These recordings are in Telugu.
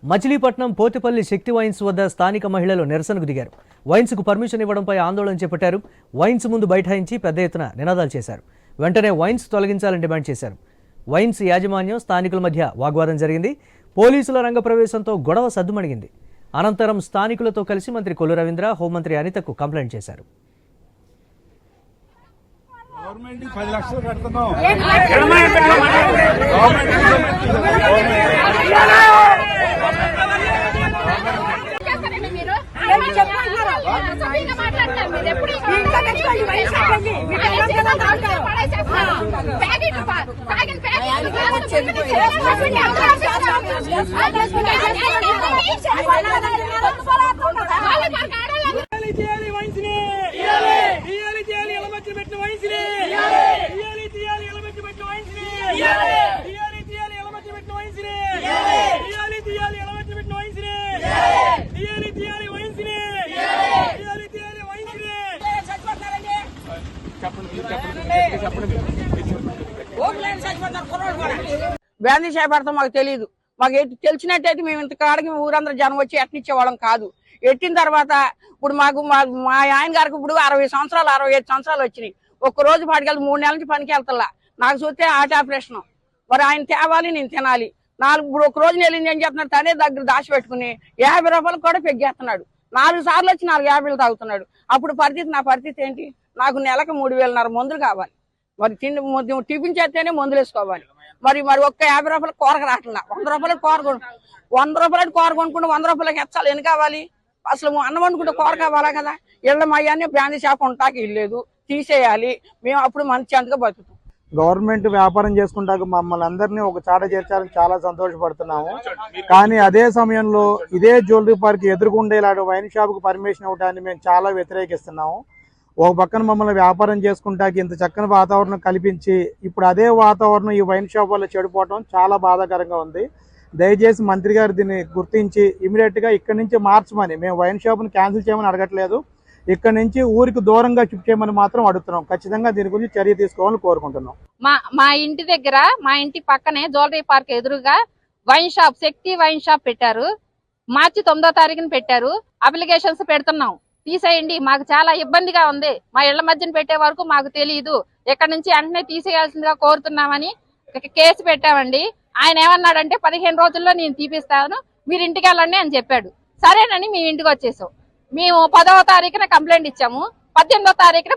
మచిలీపట్నం పోతిపల్లి శక్తి వైన్స్ వద్ద స్థానిక మహిళలు నిరసనకు దిగారు. వైన్స్కు పర్మిషన్ ఇవ్వడంపై ఆందోళన చేపట్టారు. వైన్స్ ముందు బైఠాయించి పెద్ద ఎత్తున నినాదాలు చేశారు. వెంటనే వైన్స్ తొలగించాలని డిమాండ్ చేశారు. వైన్స్ యాజమాన్యం స్థానికుల మధ్య వాగ్వాదం జరిగింది. పోలీసుల రంగప్రవేశంతో గొడవ సద్దుమణిగింది. అనంతరం స్థానికులతో కలిసి మంత్రి కొల్లు రవీంద్ర, హోంమంత్రి అనితకు కంప్లైంట్ చేశారు. బ్యాందీ చేపడతాం మాకు తెలియదు. మాకు తెలిసినట్టయితే మేము ఇంత కాడికి ఊరందరూ జనం వచ్చి ఎట్నిచ్చేవాళ్ళం కాదు. ఎట్టిన తర్వాత ఇప్పుడు మా ఆయన గారికి ఇప్పుడు 60 సంవత్సరాలు 65 సంవత్సరాలు వచ్చినాయి. ఒక్కరోజు పాటికెళ్ళి 3 నెలల నుంచి పనికి వెళ్తా. నాకు చూస్తే హార్ట్ ఆపరేషన్. మరి ఆయన తేవాలి, నేను తినాలి. ఇప్పుడు ఒక రోజు వెళ్ళింది ఏం చేస్తున్నాడు, తనే దగ్గర దాచి పెట్టుకుని 50 రూపాయలు కూడా పెగ్గేస్తున్నాడు. 4 సార్లు వచ్చి 4 50 తాగుతున్నాడు. అప్పుడు నా పరిస్థితి ఏంటి? నాకు నెలకు 3,500 మందులు కావాలి. మరి టిఫిన్ చేస్తేనే మందులు వేసుకోవాలి. మరి ఒక్క 50 రూపాయలు కూరకు రావట్లా. 100 రూపాయలు కూర 100 రూపాయలు కూర కొనుక్కుంటే 100 రూపాయలకి హెచ్చాలి. ఎన్ని కావాలి? అసలు అన్నం వండుకుంటే కూర కావాలా కదా. ఇళ్ళ మయ్యాన్ని బ్రాందీ షాప్ ఉంటాకి ఇల్లేదు, తీసేయాలి. మేము అప్పుడు మంచి అంతగా బతుకుతాం. గవర్నమెంట్ వ్యాపారం చేసుకుంటాక మమ్మల్ని అందరినీ ఒక చాట చేర్చాలని చాలా సంతోషపడుతున్నాము. కానీ అదే సమయంలో ఇదే జ్యువెలరీ పార్క్ ఎదురుకుండే ఇలాంటి వైన్ షాప్కి పర్మిషన్ ఇవ్వడాన్ని మేము చాలా వ్యతిరేకిస్తున్నాము. ఒక పక్కన మమ్మల్ని వ్యాపారం చేసుకుంటాకి ఇంత చక్కని వాతావరణం కల్పించి ఇప్పుడు అదే వాతావరణం ఈ వైన్ షాప్ వల్ల చెడిపోవడం చాలా బాధాకరంగా ఉంది. దయచేసి మంత్రి గారు దీన్ని గుర్తించి ఇమీడియట్గా ఇక్కడి నుంచి మార్చమని, మేము వైన్ షాప్ని క్యాన్సిల్ చేయమని అడగట్లేదు, ఇక్కడ నుంచి ఊరికి దూరంగా షిఫ్ట్ చేయమని మాత్రం అడుగుతున్నాం. ఖచ్చితంగా దీని గురించి చర్య తీసుకోవాలని కోరుకుంటున్నాం. మా ఇంటి దగ్గర, మా ఇంటి పక్కనే జ్యువెలరీ పార్క్ ఎదురుగా వైన్ షాప్, శక్తి వైన్ షాప్ పెట్టారు. మార్చి 9వ తారీఖున పెట్టారు. అప్లికేషన్స్ పెడుతున్నాం, తీసేయండి. మాకు చాలా ఇబ్బందిగా ఉంది. మా ఇళ్ల మధ్యన పెట్టే వరకు మాకు తెలియదు. ఇక్కడ నుంచి వెంటనే తీసేయాల్సిందిగా కోరుతున్నామని కేసు పెట్టామండి. ఆయన ఏమన్నాడంటే 15 రోజుల్లో నేను తీపిస్తాను, మీరు ఇంటికి వెళ్ళండి అని చెప్పాడు. సరేనని మేము ఇంటికి వచ్చేసాం. మేము 10వ తారీఖున కంప్లైంట్ ఇచ్చాము. 18వ తారీఖున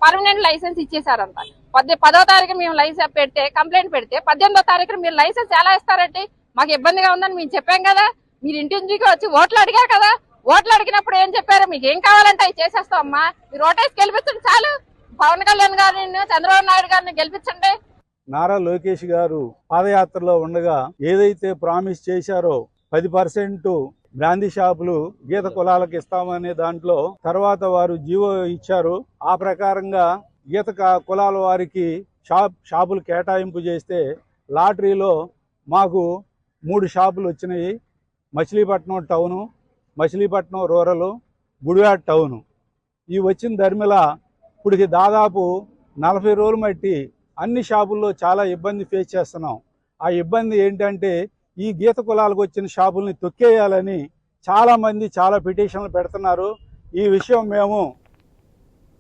పర్మనెంట్ లైసెన్స్ ఇచ్చేసారంట. 10వ తారీఖున మేము లైసెన్స్ కంప్లైంట్ పెడితే 18వ తారీఖున మీరు లైసెన్స్ ఎలా ఇస్తారంటే మాకు ఇబ్బందిగా ఉందని మేము చెప్పాం కదా. మీరు ఇంటికి వచ్చి ఓట్లు అడిగారు కదా. ఓట్లు అడిగినప్పుడు ఏం చెప్పారు? మీకు ఏం కావాలంటే అవి చేసేస్తాం అమ్మా, మీరు ఓటేసి గెలిపించండి చాలు. పవన్ కళ్యాణ్ గారిని, చంద్రబాబు నాయుడు గారిని గెలిపించండి. నారా లోకేష్ గారు పాదయాత్రలో ఉండగా ఏదైతే ప్రామిస్ చేశారో 10% బ్రాందీ షాపులు గీత కులాలకు ఇస్తామనే దాంట్లో తర్వాత వారు జీవో ఇచ్చారు. ఆ ప్రకారంగా గీత కులాల వారికి షాపులు కేటాయింపు చేస్తే లాటరీలో మాకు 3 షాపులు వచ్చినాయి. Machilipatnam town, Machilipatnam rural, Gudivada town. ఈ వచ్చిన ధర్మిల ఇప్పటికి దాదాపు 40 రోజులు మట్టి అన్ని షాపుల్లో చాలా ఇబ్బంది ఫేస్ చేస్తున్నాం. ఆ ఇబ్బంది ఏంటంటే ఈ గీత కులాలకు వచ్చిన షాపుల్ని తొక్కేయాలని చాలామంది చాలా పిటిషన్లు పెడుతున్నారు. ఈ విషయం మేము